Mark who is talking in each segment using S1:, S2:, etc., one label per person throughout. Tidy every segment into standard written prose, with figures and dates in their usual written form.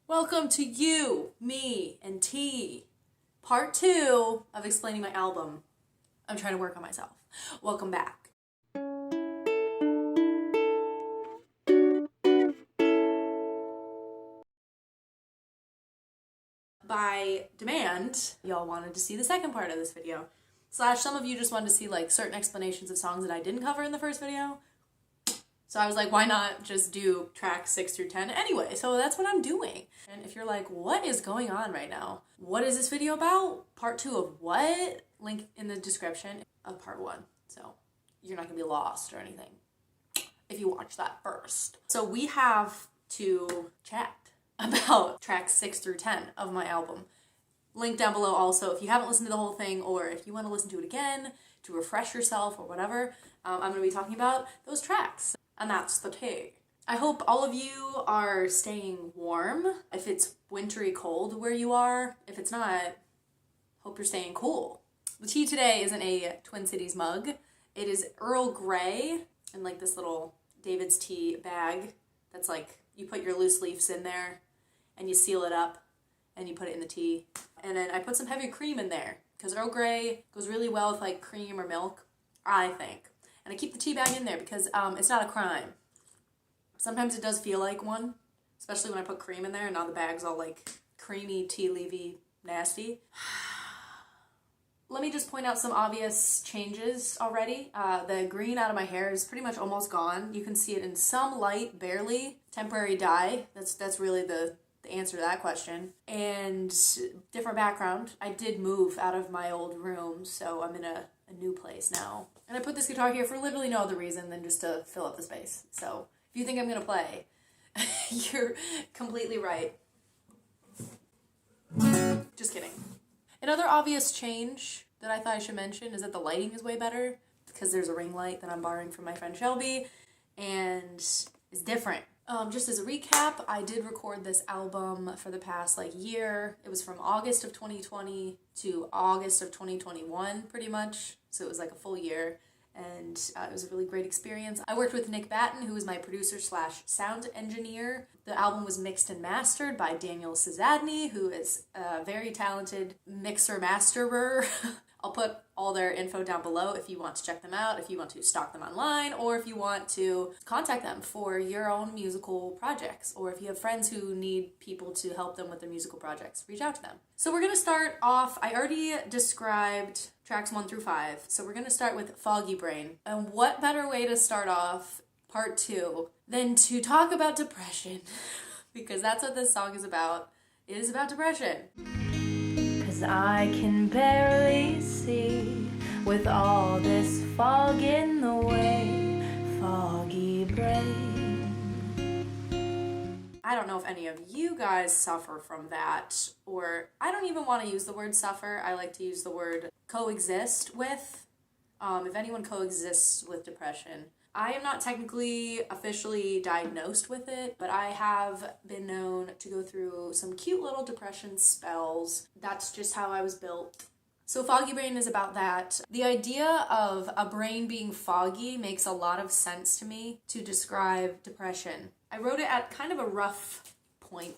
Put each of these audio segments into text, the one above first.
S1: Welcome to You, Me, and T, part 2 of explaining my album. I'm trying to work on myself. Welcome back. By demand, y'all wanted to see the second part of this video. / some of you just wanted to see like certain explanations of songs that I didn't cover in the first video. So I was like, why not just do tracks 6 through 10 anyway? So that's what I'm doing. And if you're like, what is going on right now? What is this video about? Part 2 of what? Link in the description of part 1. So you're not gonna be lost or anything if you watch that first. So we have to chat about tracks 6 through 10 of my album. Link down below also if you haven't listened to the whole thing, or if you want to listen to it again to refresh yourself or whatever. I'm going to be talking about those tracks. And that's the tea. I hope all of you are staying warm. If it's wintry cold where you are, if it's not, hope you're staying cool. The tea today isn't a Twin Cities mug. It is Earl Grey in like this little David's tea bag that's like, you put your loose leaves in there and you seal it up and you put it in the tea. And then I put some heavy cream in there because Earl Grey goes really well with like cream or milk, I think. And I keep the tea bag in there because it's not a crime. Sometimes it does feel like one, especially when I put cream in there and now the bag's all like creamy, tea leafy, nasty. Let me just point out some obvious changes already. The green out of my hair is pretty much almost gone. You can see it in some light, barely. Temporary dye, that's really the answer to that question. And different background. I did move out of my old room, so I'm in a new place now. And I put this guitar here for literally no other reason than just to fill up the space. So if you think I'm gonna play, you're completely right. Just kidding. Another obvious change that I thought I should mention is that the lighting is way better because there's a ring light that I'm borrowing from my friend Shelby and it's different. Just as a recap, I did record this album for the past year. It was from August of 2020 to August of 2021 pretty much. So it was like a full year and it was a really great experience. I worked with Nick Batten, who was my producer / sound engineer. The album was mixed and mastered by Daniel Cizadny, who is a very talented mixer masterer. I'll put all their info down below if you want to check them out, if you want to stalk them online, or if you want to contact them for your own musical projects, or if you have friends who need people to help them with their musical projects, reach out to them. So we're going to start off, I already described tracks 1 through 5, so we're going to start with Foggy Brain. And what better way to start off part 2 than to talk about depression, because that's what this song is about. It is about depression. I can barely see with all this fog in the way, foggy brain. I don't know if any of you guys suffer from that, or I don't even want to use the word suffer. I like to use the word coexist with. If anyone coexists with depression. I am not technically officially diagnosed with it, but I have been known to go through some cute little depression spells. That's just how I was built. So Foggy Brain is about that. The idea of a brain being foggy makes a lot of sense to me to describe depression. I wrote it at kind of a rough point.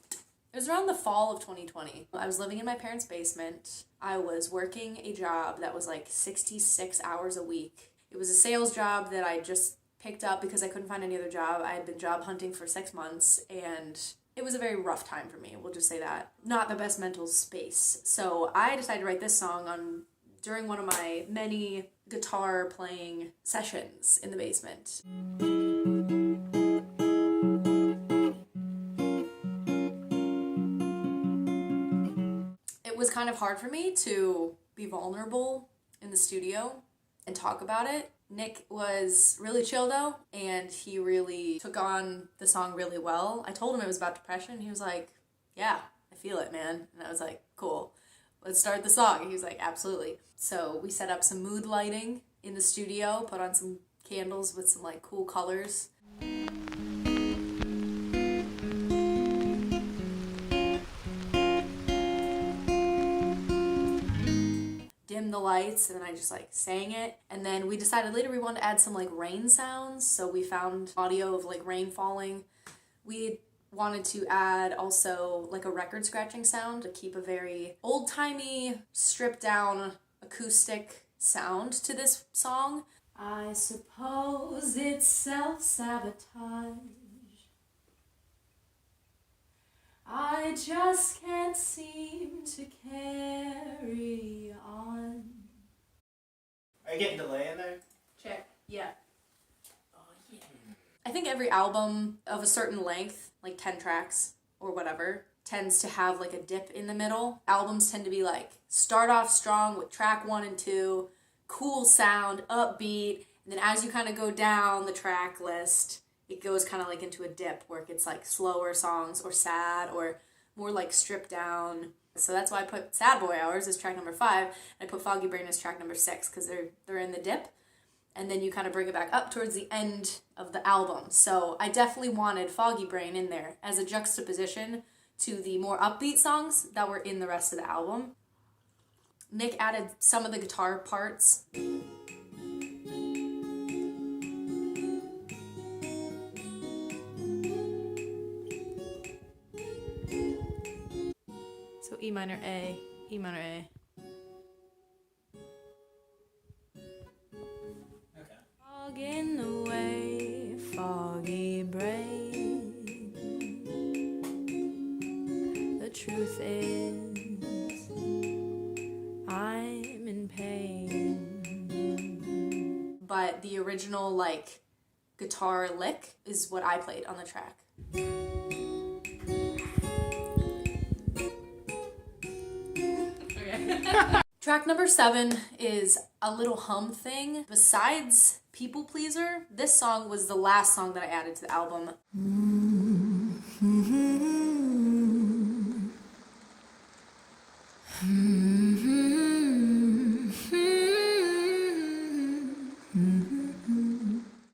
S1: It was around the fall of 2020. I was living in my parents' basement. I was working a job that was like 66 hours a week. It was a sales job that I just picked up because I couldn't find any other job. I had been job hunting for 6 months and it was a very rough time for me. We'll just say that. Not the best mental space. So I decided to write this song during one of my many guitar playing sessions in the basement. It was kind of hard for me to be vulnerable in the studio and talk about it. Nick was really chill though, and he really took on the song really well. I told him it was about depression. He was like, yeah, I feel it, man. And I was like, cool, let's start the song. And he was like, absolutely. So we set up some mood lighting in the studio, put on some candles with some cool colors. Dim the lights, and then I just sang it. And then we decided later we wanted to add some rain sounds, so we found audio of rain falling. We wanted to add also like a record scratching sound to keep a very old-timey, stripped down acoustic sound to this song. I suppose it's self-sabotage. I just can't seem to carry on.
S2: Are you getting delay in there?
S1: Check. Yeah. Oh, yeah. I think every album of a certain length, like 10 tracks or whatever, tends to have like a dip in the middle. Albums tend to be like, start off strong with track 1 and 2, cool sound, upbeat, and then as you kind of go down the track list, it goes kind of like into a dip where it gets like slower songs or sad or more like stripped down. So that's why I put Sad Boy Hours as track number 5, and I put Foggy Brain as track number 6 because they're in the dip. And then you kind of bring it back up towards the end of the album. So I definitely wanted Foggy Brain in there as a juxtaposition to the more upbeat songs that were in the rest of the album. Nick added some of the guitar parts. So E minor A, E minor A.
S2: Okay.
S1: Fogging away, foggy brain. The truth is, I'm in pain. But the original, like, guitar lick is what I played on the track. Track number 7 is a little hum thing. Besides People Pleaser, this song was the last song that I added to the album.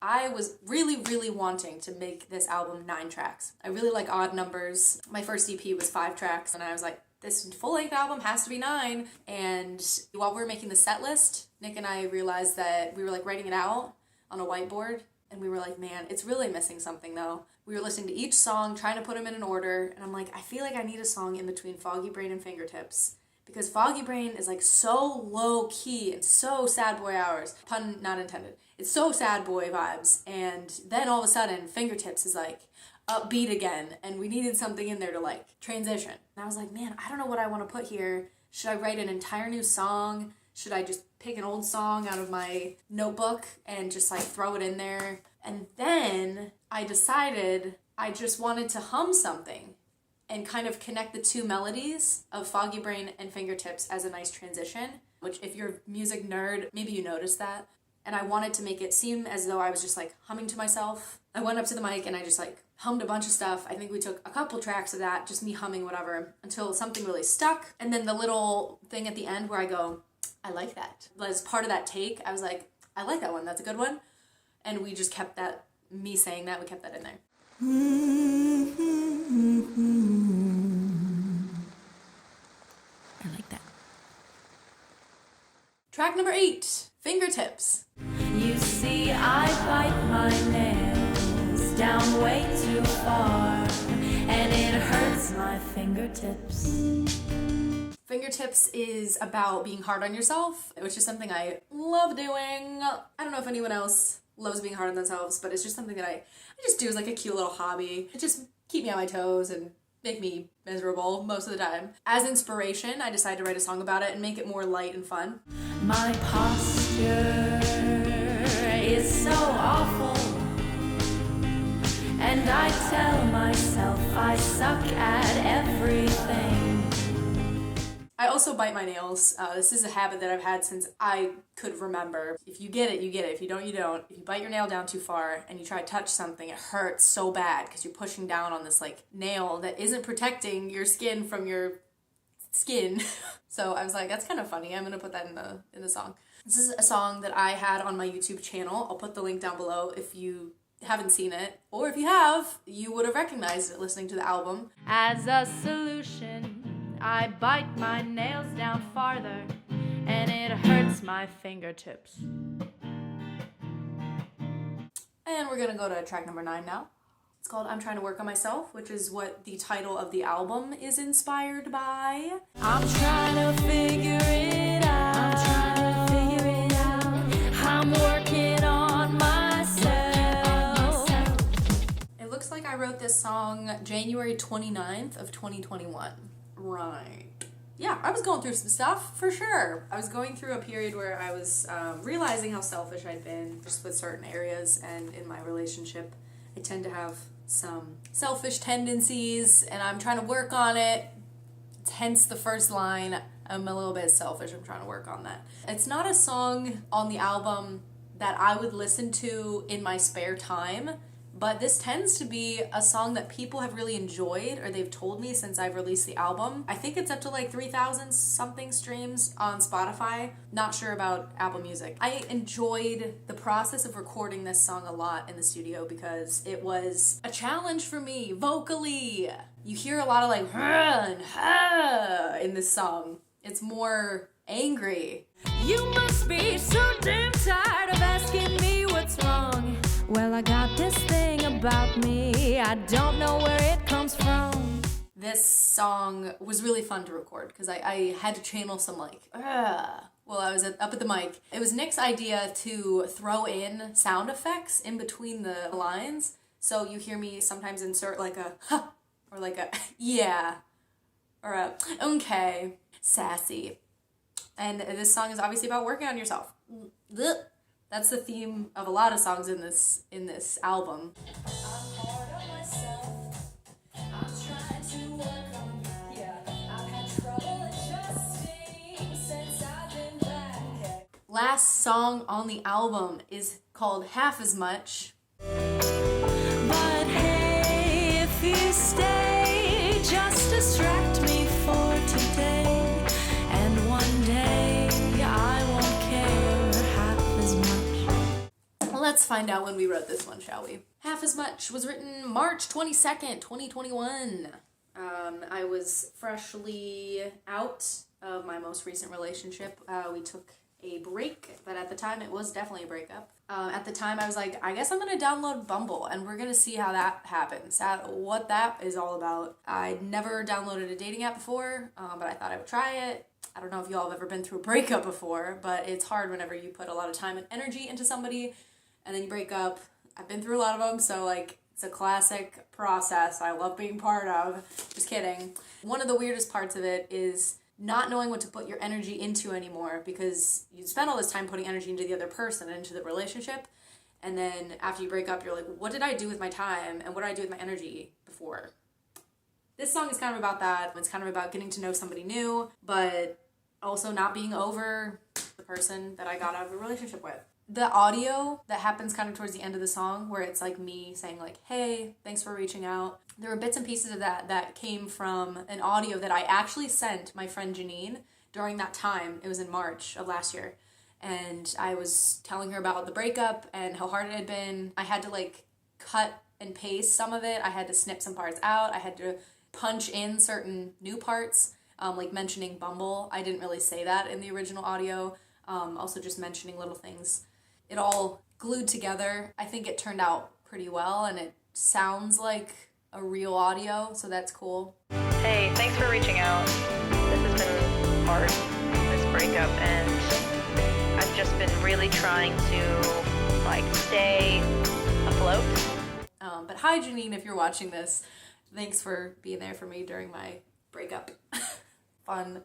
S1: I was really wanting to make this album 9 tracks. I really like odd numbers. My first EP was 5 tracks, and I was like, this full-length album has to be 9. And while we were making the set list, Nick and I realized that we were like writing it out on a whiteboard, and we were like, man, it's really missing something though. We were listening to each song, trying to put them in an order, and I'm like, I feel like I need a song in between Foggy Brain and Fingertips. Because Foggy Brain is like so low-key and so Sad Boy Hours, pun not intended. It's so sad boy vibes, and then all of a sudden Fingertips is like upbeat again, and we needed something in there to like transition. And I was like, man, I don't know what I want to put here. Should I write an entire new song? Should I just pick an old song out of my notebook and just like throw it in there? And then I decided I just wanted to hum something and kind of connect the two melodies of Foggy Brain and Fingertips as a nice transition, which if you're a music nerd, maybe you noticed that. And I wanted to make it seem as though I was just like humming to myself. I went up to the mic and I just like hummed a bunch of stuff. I think we took a couple tracks of that, just me humming whatever, until something really stuck. And then the little thing at the end where I go, I like that. As part of that take, I was like, I like that one, that's a good one. And we just kept that, me saying that, we kept that in there. I like that. Track number 8, Fingertips. You see, I bite my nails down way too far, and it hurts my fingertips. Fingertips is about being hard on yourself, which is something I love doing. I don't know if anyone else loves being hard on themselves, but it's just something that I just do as like a cute little hobby. It just keep me on my toes and make me miserable most of the time. As inspiration, I decided to write a song about it and make it more light and fun. My posture is so awful, and I tell myself I suck at everything. I also bite my nails. This is a habit that I've had since I could remember. If you get it, you get it. If you don't, you don't. If you bite your nail down too far and you try to touch something, it hurts so bad because you're pushing down on this like nail that isn't protecting your skin from your skin. So I was like, that's kind of funny. I'm gonna put that in the song. This is a song that I had on my YouTube channel. I'll put the link down below if you haven't seen it, or if you have, you would have recognized it listening to the album. As a solution, I bite my nails down farther, and it hurts my fingertips. And we're gonna go to track number 9 now. It's called I'm Trying to Work on Myself, which is what the title of the album is inspired by. I'm trying to figure it out. I'm trying to figure it out. I'm working on myself. It looks like I wrote this song January 29th of 2021. Right. Yeah, I was going through some stuff, for sure. I was going through a period where I was realizing how selfish I'd been just with certain areas, and in my relationship, I tend to have some selfish tendencies, and I'm trying to work on it. Hence the first line, I'm a little bit selfish, I'm trying to work on that. It's not a song on the album that I would listen to in my spare time, but this tends to be a song that people have really enjoyed, or they've told me since I've released the album. I think it's up to like 3,000 something streams on Spotify. Not sure about Apple Music. I enjoyed the process of recording this song a lot in the studio because it was a challenge for me vocally. You hear a lot of like and in this song. It's more angry. You must be so damn tired of asking me what's wrong. Well, I got this thing about me, I don't know where it comes from. This song was really fun to record because I had to channel some like, while I was up at the mic. It was Nick's idea to throw in sound effects in between the lines. So you hear me sometimes insert like a, huh, or like a, yeah, or a, okay, sassy. And this song is obviously about working on yourself. That's the theme of a lot of songs in this album. I'm hard on myself. I'm trying to work on that. Yeah, I've had trouble adjusting since I've been back. Last song on the album is called Half as Much. But hey, if you stay, just distract me for today, and one day I won't care half as much. Let's find out when we wrote this one, shall we? Half as Much was written March 22nd, 2021. I was freshly out of my most recent relationship. We took a break, but at the time it was definitely a breakup. At the time I was like, I guess I'm gonna download Bumble and we're gonna see how that happens, what that is all about. I'd never downloaded a dating app before, but I thought I would try it. I don't know if y'all have ever been through a breakup before, but it's hard whenever you put a lot of time and energy into somebody and then you break up. I've been through a lot of them, so like it's a classic process I love being part of. Just kidding. One of the weirdest parts of it is not knowing what to put your energy into anymore because you spend all this time putting energy into the other person and into the relationship, and then after you break up you're like, what did I do with my time and what did I do with my energy before? This song is kind of about that. It's kind of about getting to know somebody new, but also not being over the person that I got out of a relationship with. The audio that happens kind of towards the end of the song where it's like me saying like, hey, thanks for reaching out. There were bits and pieces of that came from an audio that I actually sent my friend Janine during that time. It was in March of last year. And I was telling her about the breakup and how hard it had been. I had to like cut and paste some of it. I had to snip some parts out. I had to punch in certain new parts, like mentioning Bumble. I didn't really say that in the original audio. Also just mentioning little things. It all glued together. I think it turned out pretty well, and it sounds like a real audio, so that's cool.
S3: Hey, thanks for reaching out. This has been hard, this breakup, and I've just been really trying to, like, stay afloat.
S1: But hi, Janine, if you're watching this. Thanks for being there for me during my breakup. Fun.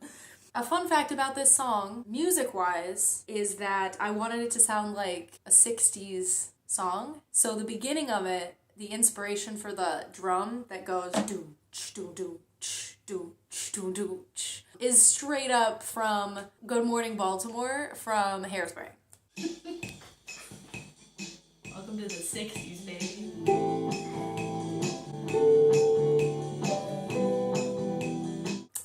S1: A fun fact about this song, music-wise, is that I wanted it to sound like a 60s song. So the beginning of it, the inspiration for the drum that goes do do do do do do is straight up from Good Morning Baltimore from Hairspray. Welcome to the 60s, baby.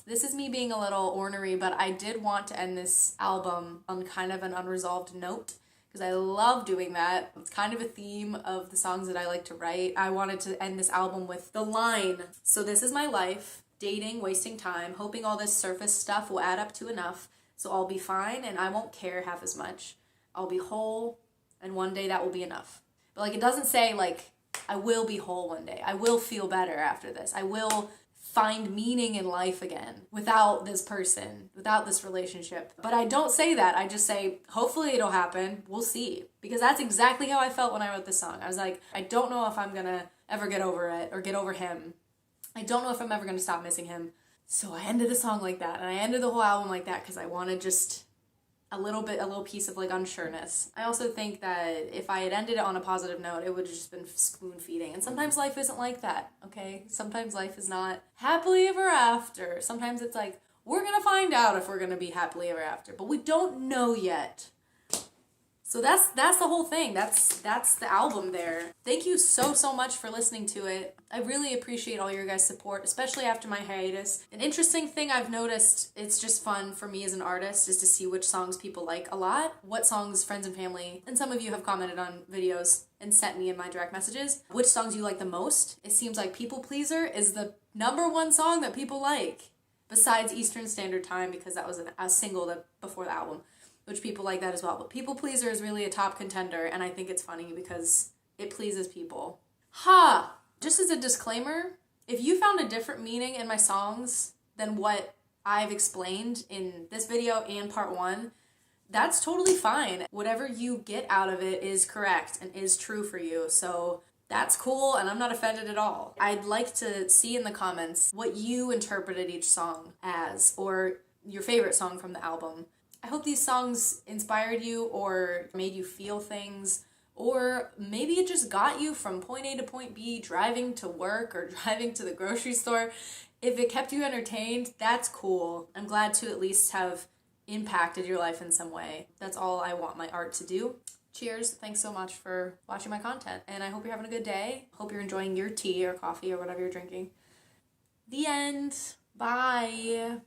S1: This is me being a little ornery, but I did want to end this album on kind of an unresolved note because I love doing that. It's kind of a theme of the songs that I like to write. I wanted to end this album with the line, so this is my life, dating, wasting time, hoping all this surface stuff will add up to enough, so I'll be fine and I won't care half as much. I'll be whole and one day that will be enough. But like it doesn't say like I will be whole one day. I will feel better after this. I will find meaning in life again without this person, without this relationship. But I don't say that. I just say, hopefully it'll happen. We'll see. Because that's exactly how I felt when I wrote this song. I was like, I don't know if I'm gonna ever get over it or get over him. I don't know if I'm ever gonna stop missing him. So I ended the song like that. And I ended the whole album like that because I wanted just a little piece of like unsureness. I also think that if I had ended it on a positive note, it would have just been spoon feeding. And sometimes life isn't like that, okay? Sometimes life is not happily ever after. Sometimes it's like, we're gonna find out if we're gonna be happily ever after, but we don't know yet. So that's the whole thing. That's the album there. Thank you so much for listening to it. I really appreciate all your guys' support, especially after my hiatus. An interesting thing I've noticed, it's just fun for me as an artist, is to see which songs people like a lot, what songs friends and family, and some of you have commented on videos and sent me in my direct messages, which songs you like the most. It seems like People Pleaser is the #1 song that people like, besides Eastern Standard Time, because that was a single before the album, which people like that as well. But People Pleaser is really a top contender, and I think it's funny because it pleases people. Just as a disclaimer, if you found a different meaning in my songs than what I've explained in this video and part 1, that's totally fine. Whatever you get out of it is correct and is true for you, so that's cool, and I'm not offended at all. I'd like to see in the comments what you interpreted each song as, or your favorite song from the album. I hope these songs inspired you or made you feel things, or maybe it just got you from point A to point B, driving to work or driving to the grocery store. If it kept you entertained, that's cool. I'm glad to at least have impacted your life in some way. That's all I want my art to do. Cheers. Thanks so much for watching my content, and I hope you're having a good day. Hope you're enjoying your tea or coffee or whatever you're drinking. The end. Bye.